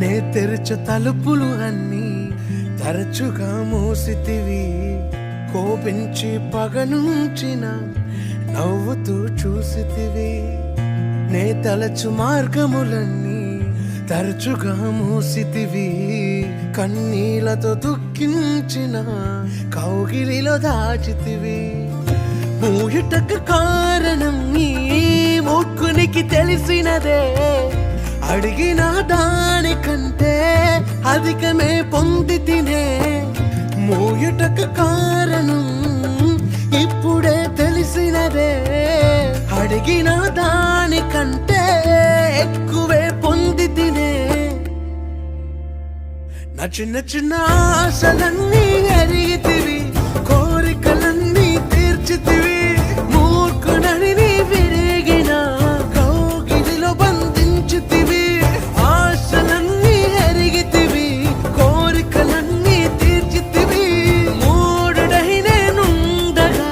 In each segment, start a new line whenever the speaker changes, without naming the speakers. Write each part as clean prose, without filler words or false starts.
నే తెరిచే తలుపులు అన్నీ తరచుగా మూసితివి. కోపించి పగనుంచిన నవ్వుతూ చూసితివి. నే తలచు మార్గములన్నీ తరచుగా మూసితివి. కన్నీళ్లతో దుఃఖించిన కౌగిలిలో దాచితివి. మూయుటకు కారణం నీ మూర్ఖునికి తెలిసినదే. అడిగిన దానికంటే అధికమే పొంది తినే. మూయుటకు కారణం ఇప్పుడే తెలిసినదే. అడిగిన దానికంటే ఎక్కువే పొంది తినే. నా చిన్న చిన్న ఆశలన్నీ ఎరిగితివి. కోరికలన్నీ తీర్చితివి. మూర్ఖుడని నీ విరిగిన కౌగిలిలో బంధించితివి. ఆశలన్నీ ఎరిగితివి. కోరికలన్నీ తీర్చితివి. మూఢుడై నేనుండగా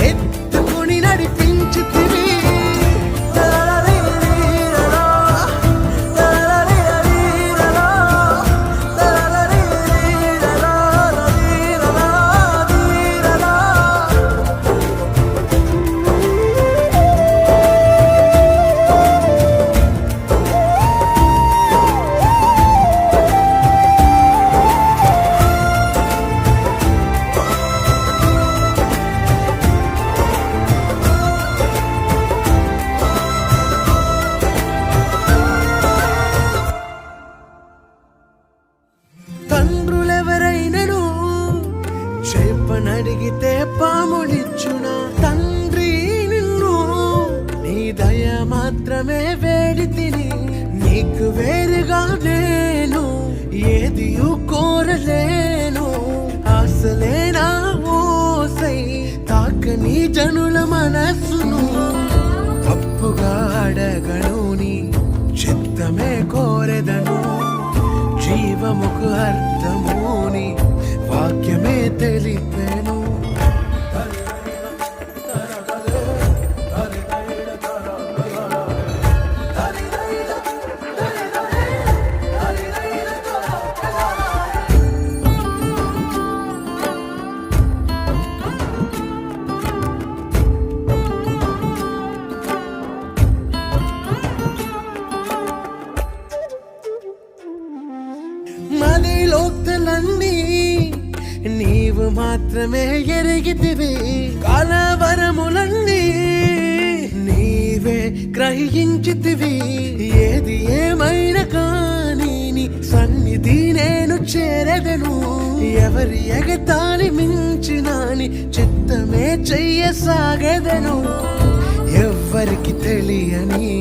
ఎత్తుకొని నడిపించితివి. తండ్రులెవరైనను చెప్పనడిగితే పాములిచ్చునా. తండ్రి నిన్ను నీ దయ మాత్రమే వేడి తిని. నీకు వేరుగా నేను ఏది కోరలేను. ఆశలేనా ఓసై తాకని జనుల మనస్సును. తప్పుగా అడగను నీ చిత్తమే కోరెదను. జీవముకు అర్థముని వాక్యమే తెలిపెను. మనలోక్తలన్నీ నీవు మాత్రమే ఎరిగితివి. కలవరములన్నీ నీవే గ్రహించితివి. ఏది ఏమైనా కానీ నీ సన్నిధి నేను చేరదను. ఎవరి ఎగతాళి మించిన నీ చిత్తమే చెయ్యసాగదను. ఎవ్వరికి తెలియని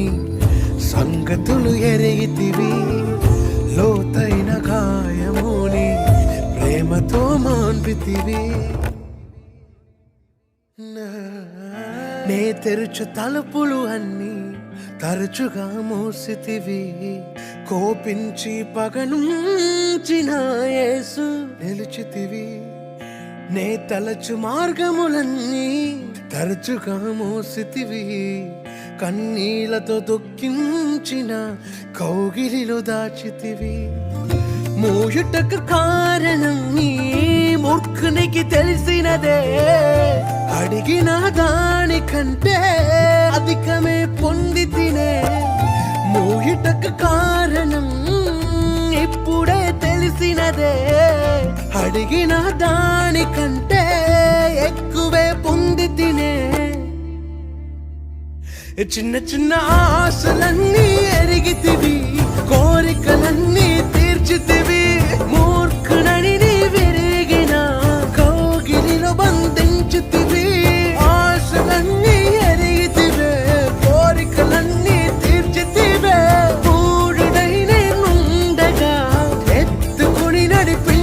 సంగతులు ఎరిగితివి. లోతైన గాయముని ప్రేమతో మాన్పితివి. నే తెరుచు తలుపులు అన్నీ తరచుగా మూసితివి. కోపించి పగనుంచిన యేసు నిలిచితివి. నే తలచు మార్గములన్నీ తరచుగా మూసితివి. కన్నీళ్లతో దుఃఖించిన కౌగిలిలో దాచితివి. మూయుటకు కారణం నీ మూర్ఖునికి తెలిసినదే. అడిగిన దానికంటే అధికమే పొంది తినే. మూయుటకు కారణం ఇప్పుడే తెలిసినదే. అడిగిన దానికంటే ఎక్కువే పొంది తినే. చిన్న చిన్న ఆశలన్నీ ఎరిగితివి. కోరికలన్నీ తీర్చితివి. మూర్ఖుడని నీ విరిగిన కౌగిలిలో బంధించితివి. ఆశలన్నీ ఎరిగితివే. కోరికలన్నీ తీర్చితివే. మూఢుడై నేనుండగా ఎత్తుకొని నడిపి